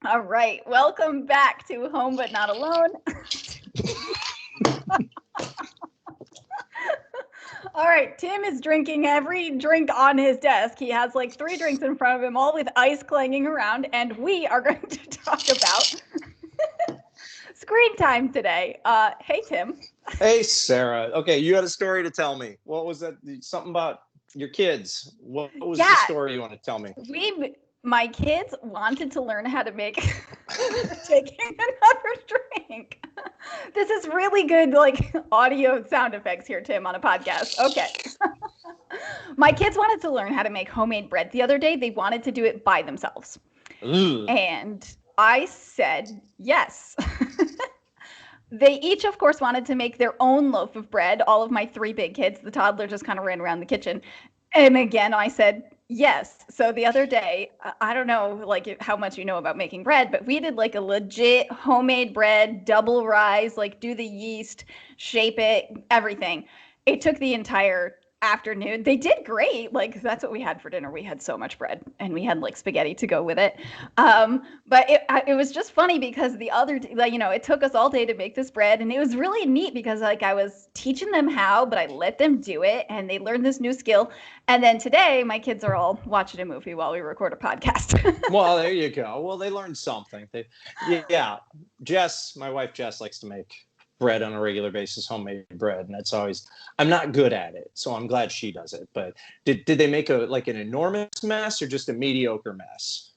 All right. Welcome back to Home But Not Alone. All right. Tim is drinking every drink on his desk. He has like 3 drinks in front of him, all with ice clanging around. And we are going to talk about screen time today. Hey, Tim. Hey, Sarah. Okay, you had a story to tell me. What was that? Something about your kids. What was the Yeah, story you want to tell me? my kids wanted to learn how to make taking another drink. This is really good, like audio sound effects here, Tim, on a podcast. Okay. My kids wanted to learn how to make homemade bread the other day. They wanted to do it by themselves. Ugh. And I said yes. They each, of course, wanted to make their own loaf of bread. All of my 3 big kids, the toddler just kind of ran around the kitchen. And again, I said yes. So the other day, I don't know like how much you know about making bread, but we did like a legit homemade bread, double rise, like do the yeast, shape it, everything. It took the entire afternoon. They did great. Like that's what we had for dinner. We had so much bread and we had like spaghetti to go with it. But it was just funny because the other like it took us all day to make this bread, and it was really neat because like I was teaching them how, but I let them do it and they learned this new skill. And then today my kids are all watching a movie while we record a podcast. Well, there you go. Well, they learned something. Yeah. Jess, my wife Jess, likes to make bread on a regular basis, homemade bread, and that's always. I'm not good at it, so I'm glad she does it. But did they make an enormous mess or just a mediocre mess?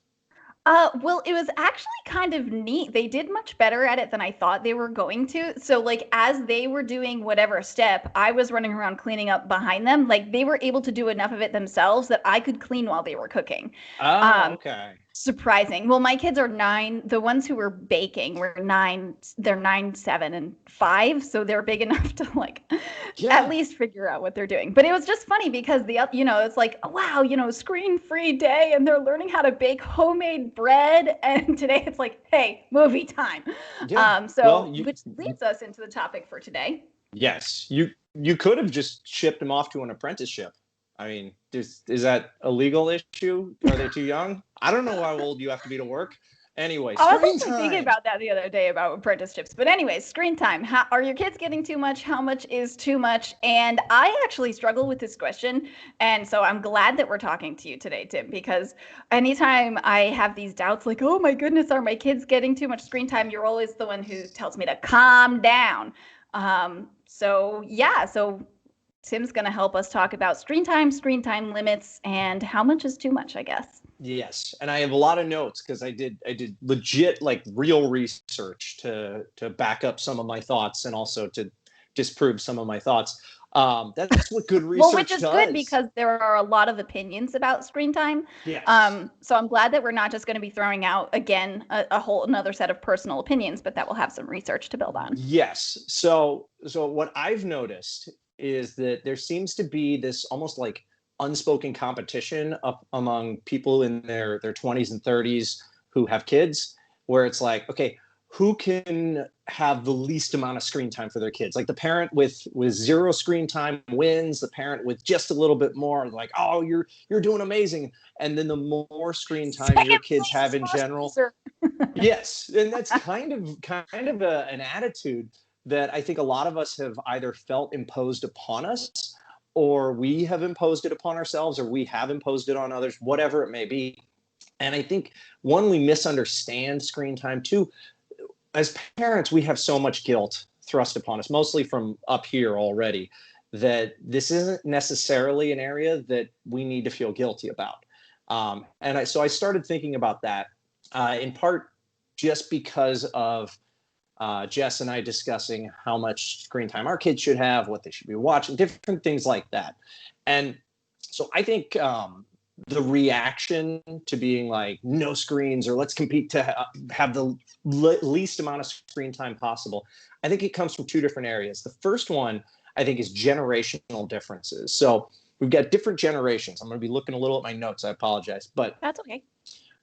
Well, it was actually kind of neat. They did much better at it than I thought they were going to. So, like, as they were doing whatever step, I was running around cleaning up behind them. Like, they were able to do enough of it themselves that I could clean while they were cooking. Oh, Um, okay. Surprising. Well, my kids are 9. The ones who were baking were 9. They're 9, 7, and 5. So they're big enough to like at Yeah. least figure out what they're doing. But it was just funny because it's like, oh, wow, screen-free day, and they're learning how to bake homemade bread. And today it's like, hey, movie time. Yeah. Well, Which leads us into the topic for today. yes, you could have just shipped them off to an apprenticeship. I mean, is that a legal issue? Are they too young? I don't know how old you have to be to work. Anyway, I was screen also thinking time. about that the other day about apprenticeships. But anyways, screen time. Are your kids getting too much? How much is too much? And I actually struggle with this question. And so I'm glad that we're talking to you today, Tim, because anytime I have these doubts, like, oh my goodness, are my kids getting too much screen time? You're always the one who tells me to calm down. So Tim's going to help us talk about screen time limits, and how much is too much, I guess. Yes, and I have a lot of notes because I did legit like real research to back up some of my thoughts and also to disprove some of my thoughts. That's what good Well, which research is good does. because there are a lot of opinions about screen time. Yes. So I'm glad that we're not just going to be throwing out again a whole another set of personal opinions, but that we'll have some research to build on. Yes. So what I've noticed is that there seems to be this almost like unspoken competition up among people in their 20s and 30s who have kids, where it's like, okay, who can have the least amount of screen time for their kids? Like the parent with zero screen time wins, the parent with just a little bit more, like, oh, you're doing amazing. And then the more screen time your Second kids place have is in first general. loser. Yes, and that's an attitude that I think a lot of us have either felt imposed upon us, or we have imposed it upon ourselves, or we have imposed it on others, whatever it may be. And I think one, we misunderstand screen time. Two, as parents, we have so much guilt thrust upon us, mostly from up here already, that this isn't necessarily an area that we need to feel guilty about. So I started thinking about that in part just because of Jess and I discussing how much screen time our kids should have, what they should be watching, different things like that. And so I think the reaction to being like no screens, or let's compete to have the least amount of screen time possible, I think it comes from 2 different areas. The first one I think is generational differences. So we've got different generations. I'm going to be looking a little at my notes. I apologize, but That's okay.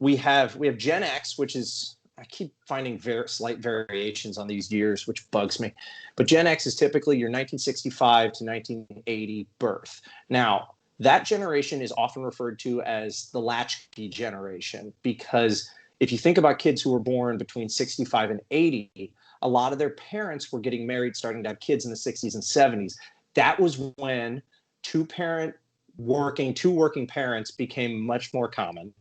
we have Gen X, which is, I keep finding slight variations on these years, which bugs me. But Gen X is typically your 1965 to 1980 birth. Now, that generation is often referred to as the latchkey generation because if you think about kids who were born between 65 and 80, a lot of their parents were getting married, starting to have kids in the 60s and 70s. That was when two working parents became much more common.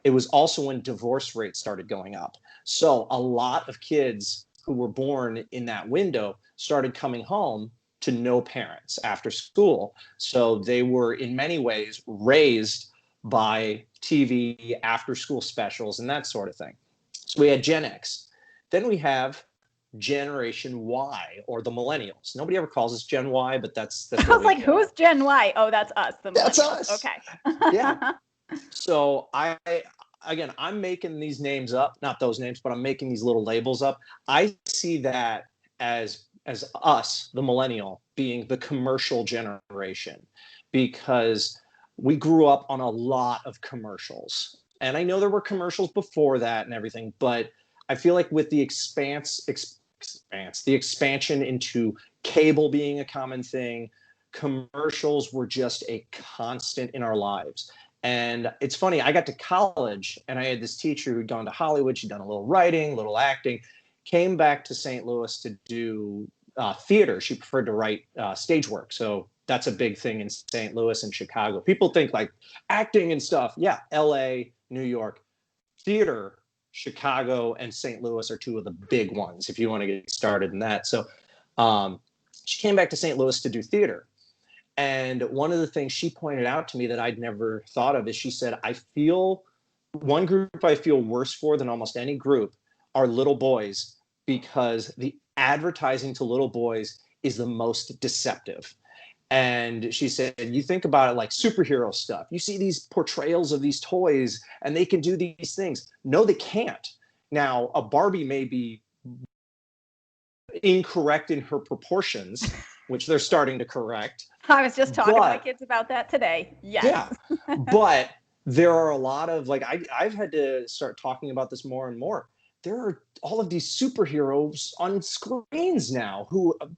It was also when divorce rates started going up. So a lot of kids who were born in that window started coming home to no parents after school. So they were in many ways raised by TV, after school specials, and that sort of thing. So we had Gen X. Then we have Generation Y, or the millennials. Nobody ever calls us Gen Y, but that's I was like, who's Gen Y? Oh, that's us, the That's millennials. us. Okay. Yeah. So I'm making these names up, not those names, but I'm making these little labels up. I see that as us, the millennial, being the commercial generation, because we grew up on a lot of commercials. And I know there were commercials before that and everything, but I feel like with the the expansion into cable being a common thing, commercials were just a constant in our lives. And it's funny, I got to college and I had this teacher who'd gone to Hollywood. She'd done a little writing, a little acting, came back to St. Louis to do theater. She preferred to write stage work. So that's a big thing in St. Louis and Chicago. People think like acting and stuff. Yeah, LA, New York, theater, Chicago, and St. Louis are two of the big ones if you want to get started in that. So she came back to St. Louis to do theater. And one of the things she pointed out to me that I'd never thought of is she said, one group I feel worse for than almost any group are little boys, because the advertising to little boys is the most deceptive. And she said, you think about it like superhero stuff. You see these portrayals of these toys and they can do these things. No, they can't. Now, a Barbie may be incorrect in her proportions, which they're starting to correct. I was just talking to my kids about that today. Yes. Yeah. But there are a lot of, like, I've had to start talking about this more and more. There are all of these superheroes on screens now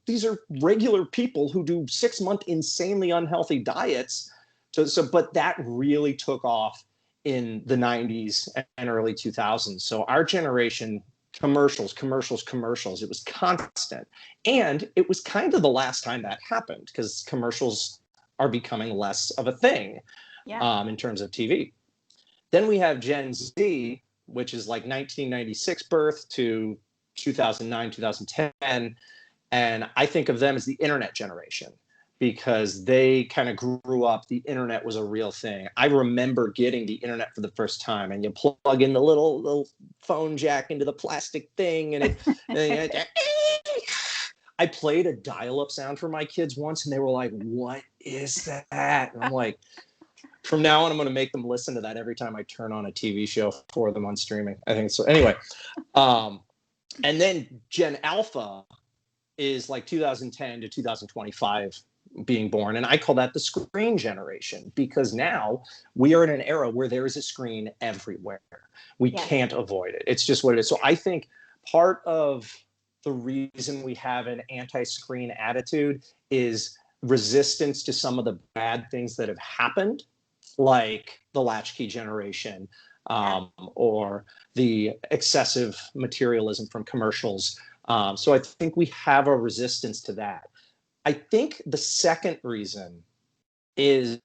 these are regular people who do 6-month insanely unhealthy diets. But that really took off in the 90s and early 2000s. So our generation, commercials. It was constant. And it was kind of the last time that happened, because commercials are becoming less of a thing in terms of TV. Then we have Gen Z, which is like 1996 birth to 2009, 2010. And I think of them as the internet generation, because they kind of grew up. The internet was a real thing. I remember getting the internet for the first time, and you plug in the little phone jack into the plastic thing, and I played a dial-up sound for my kids once, and they were like, "What is that?" And I'm like, from now on, I'm going to make them listen to that every time I turn on a TV show for them on streaming. I think so. Anyway, and then Gen Alpha is like 2010 to 2025 being born. And I call that the screen generation, because now we are in an era where there is a screen everywhere. We can't avoid it. It's just what it is. So I think part of the reason we have an anti-screen attitude is resistance to some of the bad things that have happened, like the latchkey generation, or the excessive materialism from commercials. So I think we have a resistance to that. I think the second reason is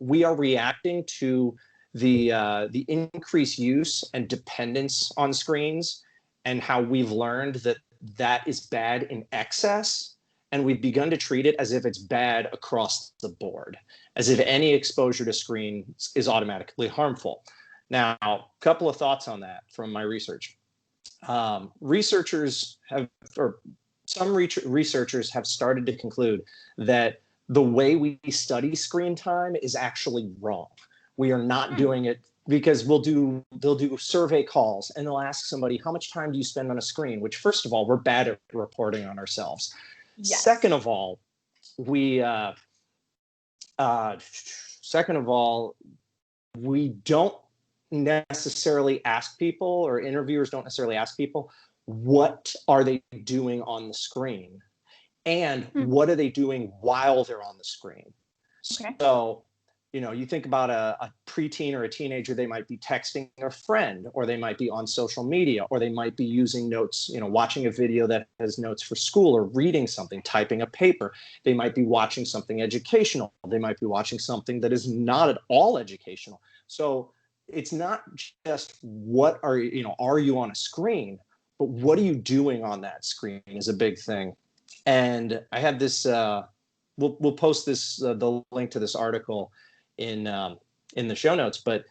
we are reacting to the increased use and dependence on screens, and how we've learned that that is bad in excess. And we've begun to treat it as if it's bad across the board, as if any exposure to screens is automatically harmful. Now, a couple of thoughts on that from my research. Researchers have started to conclude that the way we study screen time is actually wrong. We are not doing it because they'll do survey calls, and they'll ask somebody, how much time do you spend on a screen? Which, first of all, we're bad at reporting on ourselves. Yes. Second of all, we don't necessarily ask people, or interviewers don't necessarily ask people, what are they doing on the screen, and what are they doing while they're on the screen. Okay. So You think about a preteen or a teenager, they might be texting a friend, or they might be on social media, or they might be using notes, watching a video that has notes for school, or reading something, typing a paper. They might be watching something educational. They might be watching something that is not at all educational. So it's not just are you on a screen, but what are you doing on that screen is a big thing. And I have this, we'll post this, the link to this article in the show notes, but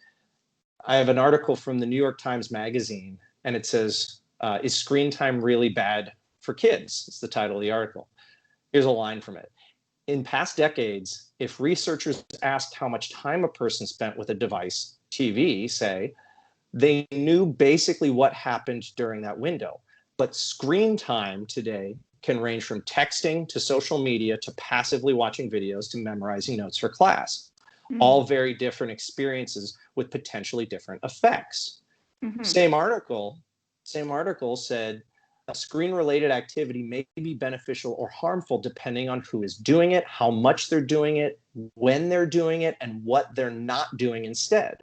I have an article from the New York Times Magazine, and it says, is screen time really bad for kids? It's the title of the article. Here's a line from it. In past decades, if researchers asked how much time a person spent with a device, TV, say, they knew basically what happened during that window. But screen time today can range from texting to social media to passively watching videos to memorizing notes for class. All very different experiences with potentially different effects. Same article said screen-related activity may be beneficial or harmful depending on who is doing it, how much they're doing it, when they're doing it, and what they're not doing instead.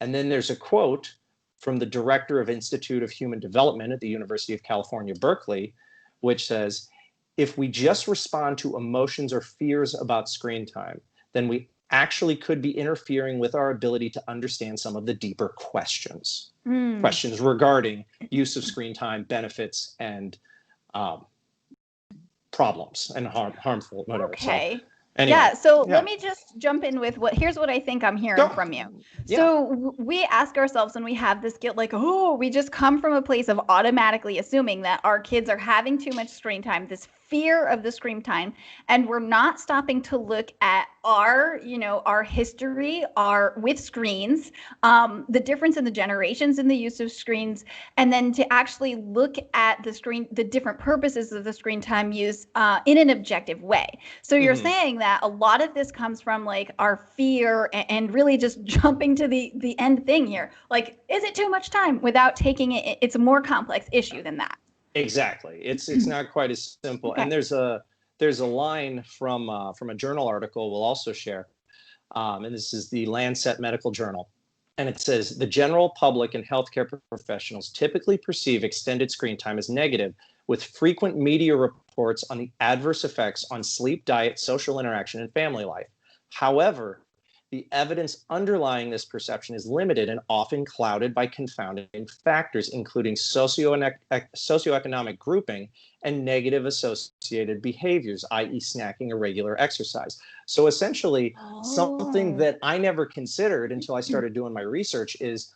And then there's a quote from the director of Institute of Human Development at the University of California, Berkeley, which says, if we just respond to emotions or fears about screen time, then we actually could be interfering with our ability to understand some of the deeper questions regarding use of screen time, benefits, and problems, and harmful, whatever. Okay. So, anyway, yeah. So let me just jump in with here's what I think I'm hearing from you. Yeah. So we ask ourselves when we have this guilt, like, oh, we just come from a place of automatically assuming that our kids are having too much screen time, this fear of the screen time, and we're not stopping to look at our history, with screens, the difference in the generations in the use of screens, and then to actually look at the different purposes of the screen time use in an objective way. So you're saying that a lot of this comes from like our fear and really just jumping to the end thing here. Like, is it too much time, without taking it? It's a more complex issue than that. Exactly. It's not quite as simple. Okay. And there's a line from a journal article we'll also share, and this is the Lancet Medical Journal, and it says the general public and healthcare professionals typically perceive extended screen time as negative, with frequent media reports on the adverse effects on sleep, diet, social interaction, and family life. However, the evidence underlying this perception is limited and often clouded by confounding factors, including socioeconomic grouping and negative associated behaviors, i.e. snacking or regular exercise. So essentially, something that I never considered until I started doing my research is,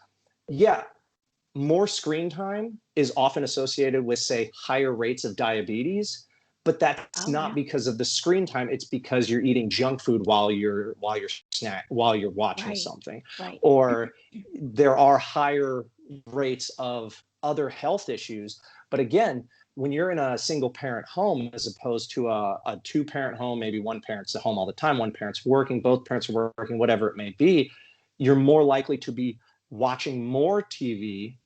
more screen time is often associated with, say, higher rates of diabetes. But that's not because of the screen time. It's because you're eating junk food while you're watching something, or there are higher rates of other health issues. But again, when you're in a single parent home as opposed to a two parent home, maybe one parent's at home all the time, one parent's working, both parents are working, whatever it may be, you're more likely to be watching more TV,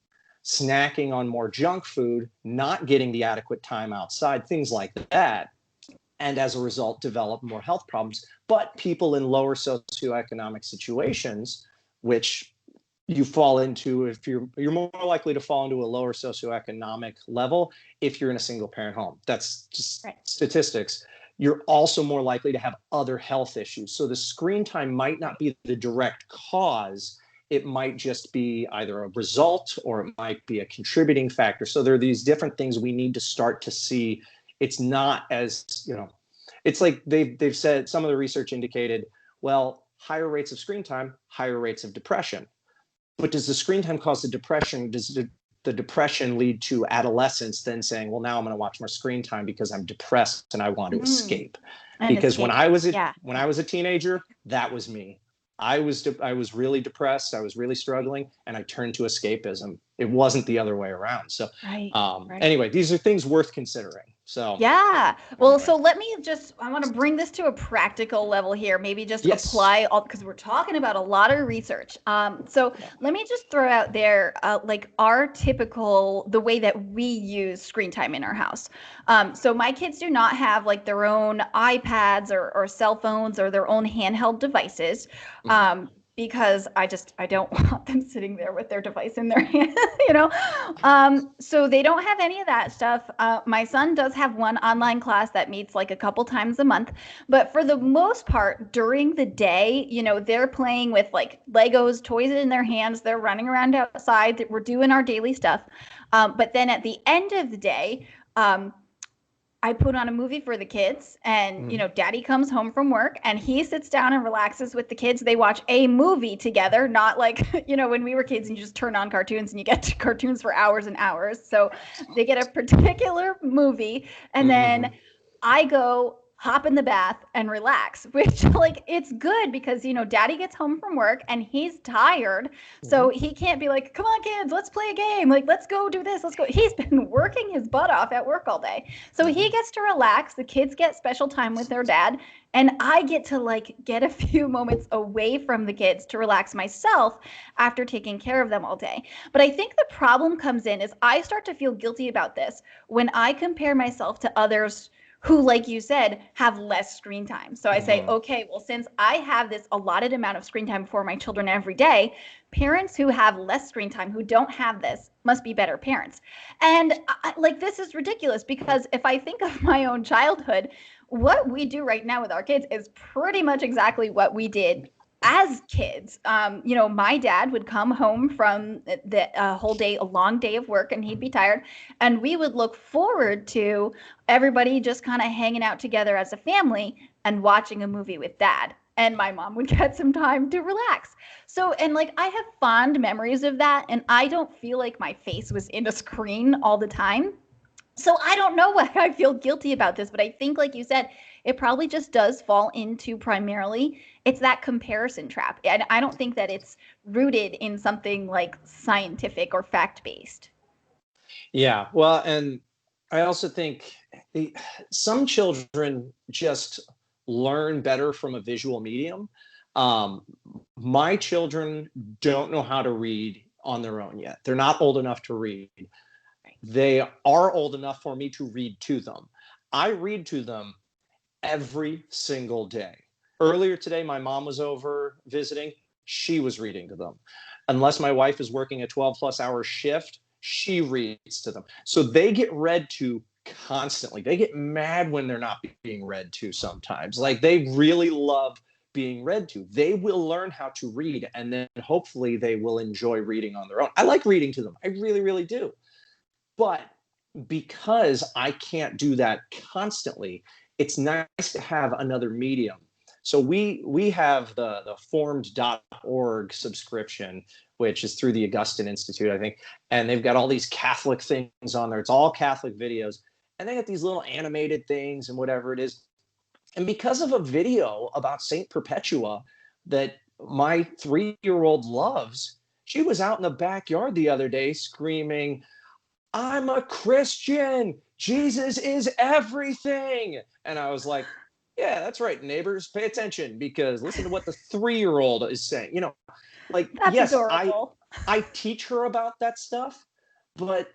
snacking on more junk food, not getting the adequate time outside, things like that. And as a result, develop more health problems. But people in lower socioeconomic situations, which you fall into, if you're more likely to fall into a lower socioeconomic level if you're in a single parent home. That's just statistics. You're also more likely to have other health issues. So the screen time might not be the direct cause. It might just be either a result or it might be a contributing factor. So there are these different things we need to start to see. It's not as, it's like they've said, some of the research indicated, well, higher rates of screen time, higher rates of depression. But does the screen time cause the depression? Does the depression lead to adolescents then saying, well, now I'm going to watch more screen time because I'm depressed and I want to escape? Because when I was a teenager, that was me. I was really depressed. I was really struggling, and I turned to escapism. It wasn't the other way around. So anyway, these are things worth considering. So Yeah. Well, anyway, so I want to bring this to a practical level here. Maybe just yes. apply all, because we're talking about a lot of research. So let me just throw out there, like our typical, the way that we use screen time in our house. So my kids do not have like their own iPads or cell phones or their own handheld devices. Mhm. Because I don't want them sitting there with their device in their hand, you know. So they don't have any of that stuff. My son does have one online class that meets like a couple times a month, but for the most part, during the day, you know, they're playing with like Legos, toys in their hands. They're running around outside. We're doing our daily stuff. But then at the end of the day, um, I put on a movie for the kids, and you Mhm. know, daddy comes home from work and he sits down and relaxes with the kids. They watch a movie together, not like, you know, when we were kids and you just turn on cartoons and you get to cartoons for hours and hours. So they get a particular movie, and then Mhm. I go hop in the bath and relax, which like it's good because you know daddy gets home from work and he's tired, so Mhm. he can't be like, come on kids, let's play a game, like let's go do this, let's go. He's been working his butt off at work all day, so he Mhm. gets to relax, the kids get special time with their dad, and I get to like get a few moments away from the kids to relax myself after taking care of them all day. But I think the problem comes in is I start to feel guilty about this when I compare myself to others who, like you said, have less screen time. So I say, Mhm. okay, well, since I have this allotted amount of screen time for my children every day, parents who have less screen time, who don't have this, must be better parents. And like, this is ridiculous because if I think of my own childhood, what we do right now with our kids is pretty much exactly what we did as kids. You know, my dad would come home from the whole day, a long day of work, and he'd be tired. And we would look forward to everybody just kind of hanging out together as a family and watching a movie with dad. And my mom would get some time to relax. So, and like I have fond memories of that. And I don't feel like my face was in a screen all the time. So I don't know why I feel guilty about this, but I think, like you said, it probably just does fall into primarily it's that comparison trap. And I don't think that it's rooted in something like scientific or fact based. Yeah. Well, and I also think the, some children just learn better from a visual medium. Um, my children don't know how to read on their own yet. They're not old enough to read. They are old enough for me to read to them. I read to them every single day. Earlier today, my mom was over visiting. She was reading to them. Unless my wife is working a 12 plus hour shift, she reads to them. So they get read to constantly. They get mad when they're not being read to sometimes. Like they really love being read to. They will learn how to read and then hopefully they will enjoy reading on their own. I like reading to them. I really, really do. But because I can't do that constantly, it's nice to have another medium. So we have the formed.org subscription, which is through the Augustine Institute, I think, and they've got all these Catholic things on there. It's all Catholic videos, and they got these little animated things and whatever it is. And because of a video about Saint Perpetua that my 3-year old loves, she was out in the backyard the other day screaming, I'm a Christian. Jesus is everything. And I was like, yeah, that's right, neighbors, pay attention because listen to what the 3-year old is saying. Like, That's yes, I adorable. I teach her about that stuff, but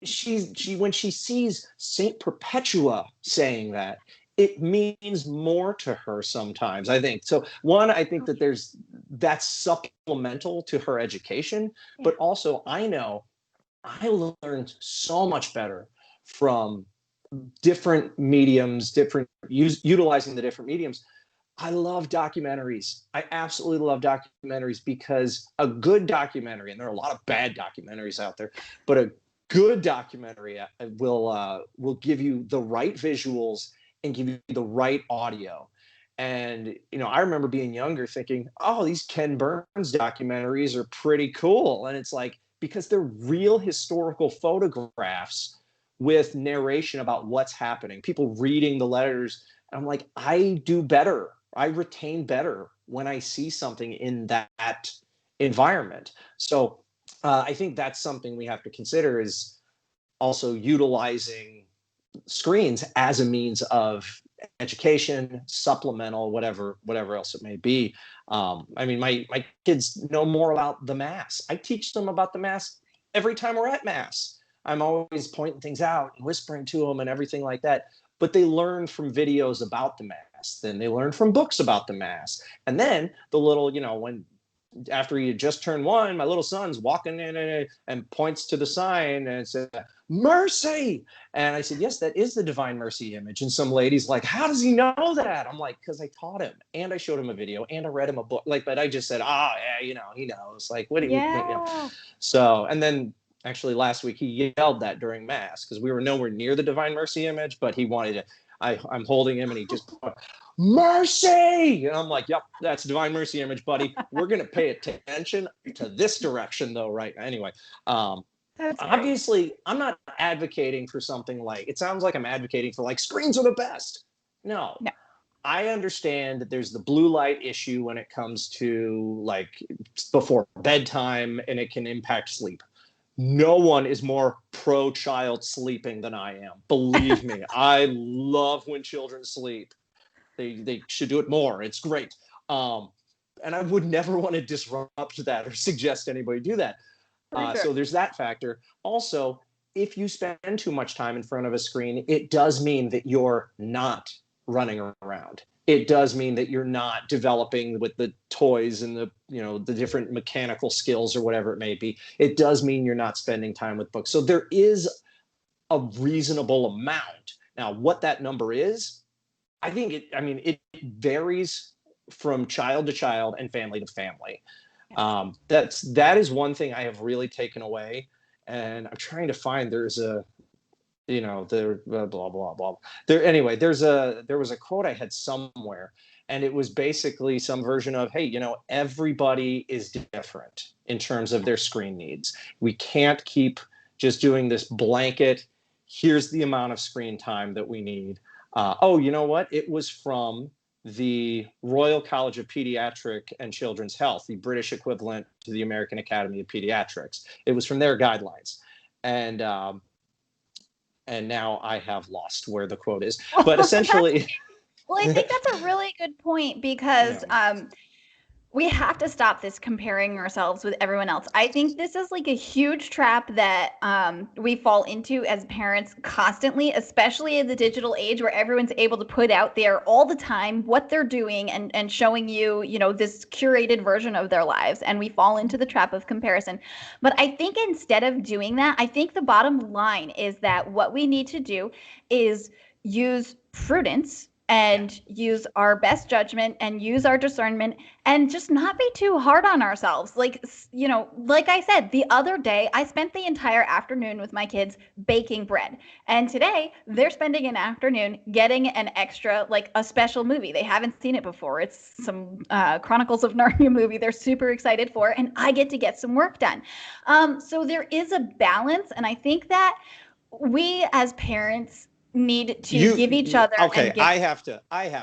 she when she sees Saint Perpetua saying that, it means more to her sometimes, I think. So one, I think that there's that's supplemental to her education, Yeah. but also I know I learned so much better from different mediums, utilizing the different mediums. I love documentaries. I absolutely love documentaries because a good documentary, and there are a lot of bad documentaries out there, but a good documentary will give you the right visuals and give you the right audio. And I remember being younger thinking, "Oh, these Ken Burns documentaries are pretty cool," and it's like because they're real historical photographs with narration about what's happening, people reading the letters. And I'm like, I do better. I retain better when I see something in that environment. So I think that's something we have to consider is also utilizing screens as a means of education, supplemental, whatever else it may be. I mean, my kids know more about the Mass. I teach them about the Mass every time we're at Mass. I'm always pointing things out and whispering to them and everything like that. But they learn from videos about the Mass. Then they learn from books about the Mass. And then the little, when after he had just turned 1, my little son's walking in and points to the sign and says, "Mercy." And I said, "Yes, that is the divine mercy image." And some lady's like, "How does he know that?" I'm like, "Because I taught him and I showed him a video and I read him a book." But I just said, "Oh, yeah, he knows." Like, what do you, Yeah. So, and then actually last week he yelled that during Mass because we were nowhere near the divine mercy image, but he wanted to. I'm holding him and he just, "Mercy!" And I'm like, "Yep, that's divine mercy image, buddy. We're going to pay attention to this direction, though, right?" Anyway, obviously, I'm not advocating for something like, it sounds like I'm advocating for like screens are the best. No. I understand that there's the blue light issue when it comes to like before bedtime and it can impact sleep. No one is more pro child sleeping than I am. Believe me, I love when children sleep. They should do it more. It's great. And I would never want to disrupt that or suggest anybody do that. Sure. So there's that factor. Also, if you spend too much time in front of a screen, it does mean that you're not running around. It does mean that you're not developing with the toys and the different mechanical skills or whatever it may be. It does mean you're not spending time with books. So there is a reasonable amount. Now, what that number is, I think it varies from child to child and family to family. That is one thing I have really taken away, and I'm trying to find. There's a, there blah blah blah. There was a quote I had somewhere, and it was basically some version of, "Hey, everybody is different in terms of their screen needs. We can't keep just doing this blanket. Here's the amount of screen time that we need." Oh, you know what? It was from the Royal College of Pediatric and Children's Health, the British equivalent to the American Academy of Pediatrics. It was from their guidelines. And now I have lost where the quote is. But essentially... Well, I think that's a really good point because we have to stop this comparing ourselves with everyone else. I think this is like a huge trap that we fall into as parents constantly, especially in the digital age where everyone's able to put out there all the time what they're doing and showing you, this curated version of their lives. And we fall into the trap of comparison. But I think instead of doing that, I think the bottom line is that what we need to do is use prudence and use our best judgment and use our discernment and just not be too hard on ourselves. Like I said, the other day, I spent the entire afternoon with my kids baking bread. And today they're spending an afternoon getting an extra, like a special movie. They haven't seen it before. It's some Chronicles of Narnia movie they're super excited for, and I get to get some work done. So there is a balance. And I think that we as parents need to give each other. Okay, I have to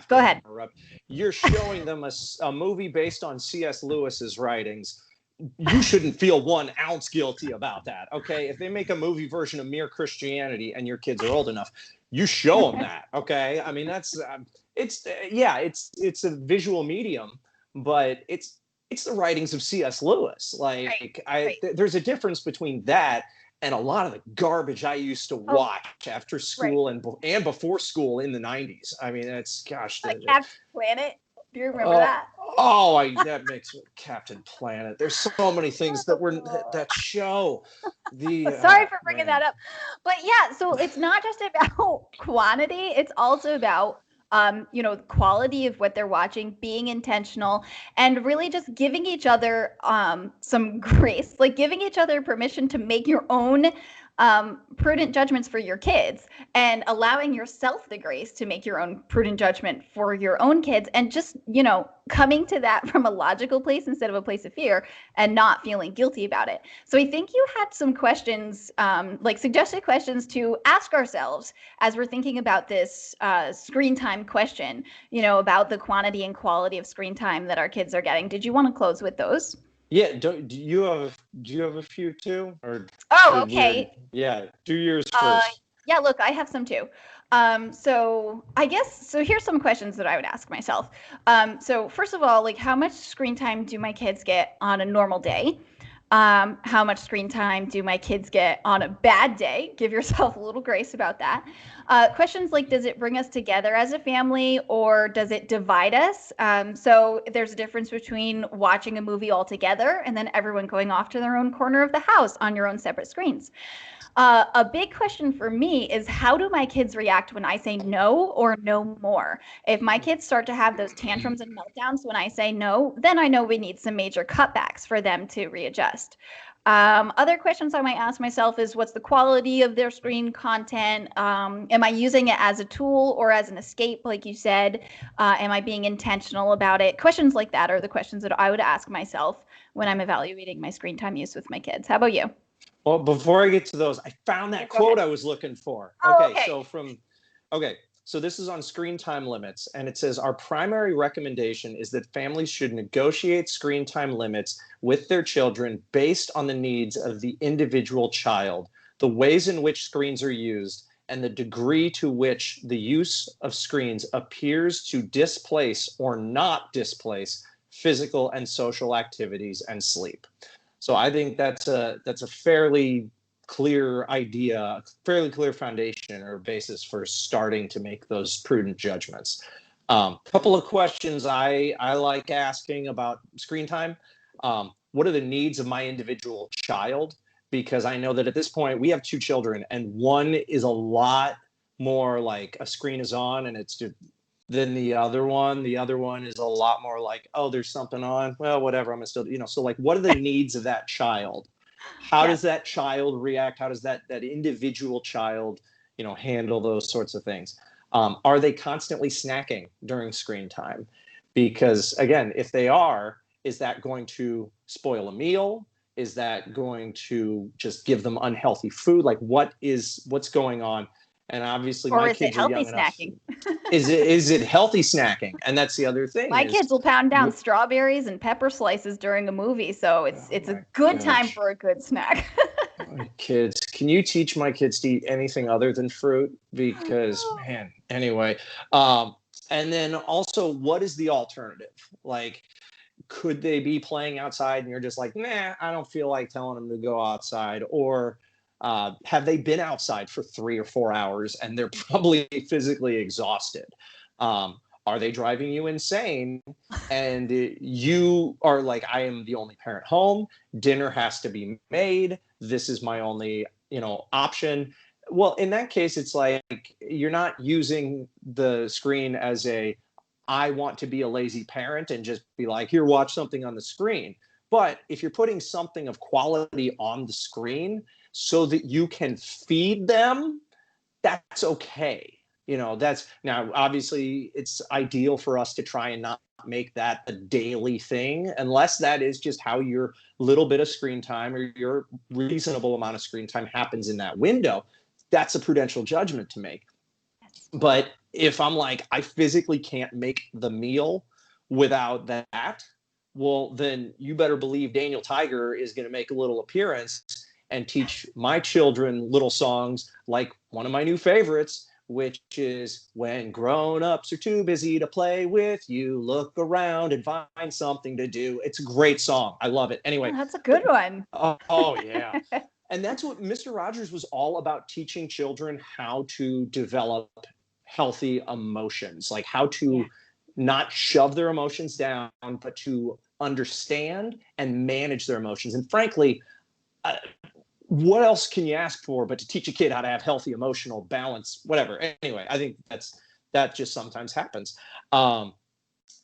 Go ahead. interrupt. You're showing them a movie based on C.S. Lewis's writings. You shouldn't feel 1 ounce guilty about that. Okay, if they make a movie version of Mere Christianity and your kids are old enough, you show them that. Okay, I mean that's it's a visual medium, but it's the writings of C.S. Lewis. Like right. There's a difference between that and a lot of the garbage I used to watch after school and before school in the 90s. I mean, that's, gosh. Like Captain Planet? Do you remember that? That makes me Captain Planet. There's so many things that show. Sorry for bringing that up. But yeah, so it's not just about quantity. It's also about quality of what they're watching, being intentional, and really just giving each other some grace, like giving each other permission to make your own prudent judgments for your kids and allowing yourself the grace to make your own prudent judgment for your own kids, and just, coming to that from a logical place instead of a place of fear and not feeling guilty about it. So I think you had some questions, like suggested questions to ask ourselves as we're thinking about this screen time question, about the quantity and quality of screen time that our kids are getting. Did you want to close with those? Yeah. Do you have a few too? Or okay. Yeah. Do yours first. Yeah, look, I have some too. So I guess so. Here's some questions that I would ask myself. So first of all, like, how much screen time do my kids get on a normal day? How much screen time do my kids get on a bad day? Give yourself a little grace about that. Questions like, does it bring us together as a family or does it divide us? So there's a difference between watching a movie all together and then everyone going off to their own corner of the house on your own separate screens. A big question for me is, how do my kids react when I say no or no more? If my kids start to have those tantrums and meltdowns when I say no, then I know we need some major cutbacks for them to readjust. Other questions I might ask myself is, what's the quality of their screen content? Am I using it as a tool or as an escape, like you said? Am I being intentional about it? Questions like that are the questions that I would ask myself when I'm evaluating my screen time use with my kids. How about you? Well, before I get to those, I found Yeah, that go ahead. quote I was looking for. Oh, okay. Okay, so this is on screen time limits, and it says our primary recommendation is that families should negotiate screen time limits with their children based on the needs of the individual child, the ways in which screens are used, and the degree to which the use of screens appears to displace or not displace physical and social activities and sleep. So I think that's a fairly clear idea, fairly clear foundation or basis for starting to make those prudent judgments. Couple of questions I like asking about screen time. What are the needs of my individual child? Because I know that at this point we have two children, and one is a lot more like a screen is on and it's just than the other one. The other one is a lot more like, oh, there's something on. Well, whatever. I'm gonna still, so like, what are the needs of that child? How Yes. does that child react? How does that individual child, handle those sorts of things? Are they constantly snacking during screen time? Because again, if they are, is that going to spoil a meal? Is that going to just give them unhealthy food? Like, what's going on? And obviously, Or my is it kids are healthy young enough. snacking? Is it healthy snacking? And that's the other thing My is, kids will pound down oh strawberries and pepper slices during a movie, so it's a my good time gosh, for a good snack. my kids, can you teach my kids to eat anything other than fruit? Because man, anyway. Um, and then also, what is the alternative? Like, could they be playing outside and you're just like, nah, I don't feel like telling them to go outside? Or have they been outside for 3 or 4 hours and they're probably physically exhausted? Are they driving you insane? And you are like, I am the only parent home. Dinner has to be made. This is my only, option. Well, in that case, it's like you're not using the screen as I want to be a lazy parent and just be like, here, watch something on the screen. But if you're putting something of quality on the screen so that you can feed them, that's okay. That's now obviously it's ideal for us to try and not make that a daily thing, unless that is just how your little bit of screen time or your reasonable amount of screen time happens in that window. That's a prudential judgment to make. Yes. But if I'm like, I physically can't make the meal without that, well, then you better believe Daniel Tiger is going to make a little appearance and teach my children little songs like one of my new favorites, which is when grown-ups are too busy to play with you, look around and find something to do. It's a great song. I love it. Oh, Anyway, that's a good but one. oh yeah. And that's what Mr. Rogers was all about, teaching children how to develop healthy emotions, like how Yeah. to not shove their emotions down, but to understand and manage their emotions. And frankly, uh, what else can you ask for but to teach a kid how to have healthy emotional balance, whatever. Anyway, I think that just sometimes happens. And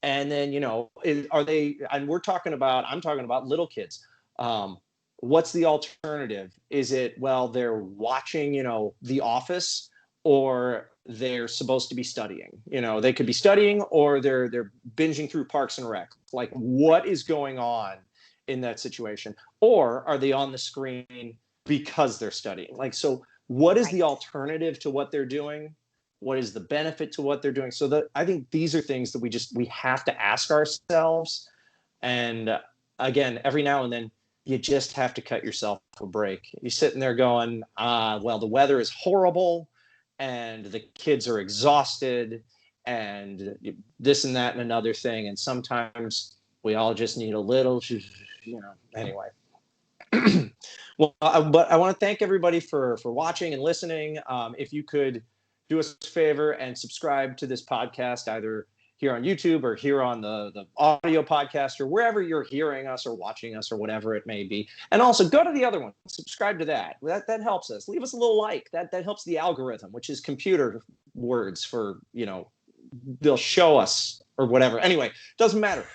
then, are they, and I'm talking about little kids. What's the alternative? Is it, well, they're watching, The Office, or they're supposed to be studying? They could be studying, or they're binging through Parks and Rec. Like, what is going on in that situation? Or are they on the screen because they're studying? Like, so what is the Right. alternative to what they're doing? What is the benefit to what they're doing? So that, I think these are things that we have to ask ourselves. And again, every now and then you just have to cut yourself a break. You're sitting there going, well, the weather is horrible. and the kids are exhausted and this and that and another thing. And sometimes we all just need a little, anyway. Well, but I want to thank everybody for watching and listening. If you could do us a favor and subscribe to this podcast, either here on YouTube or here on the audio podcast or wherever you're hearing us or watching us or whatever it may be. And also go to the other one, subscribe to that. That helps us. Leave us a little like. That helps the algorithm, which is computer words for, they'll show us or whatever. Anyway, doesn't matter.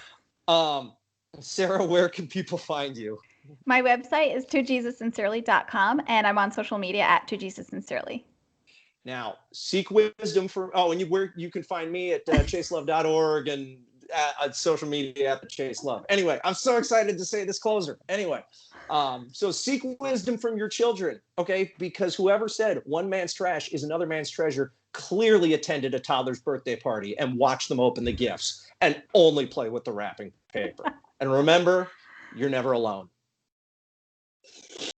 Sara, where can people find you? My website is tojesussincerely.com, and I'm on social media at tojesussincerely. Now, seek wisdom for, and where you can find me at chaselove.org and at social media at the Chase Love. Anyway, I'm so excited to say this closer. Anyway, so seek wisdom from your children, okay? Because whoever said one man's trash is another man's treasure clearly attended a toddler's birthday party and watched them open the gifts and only play with the wrapping paper. And remember, you're never alone.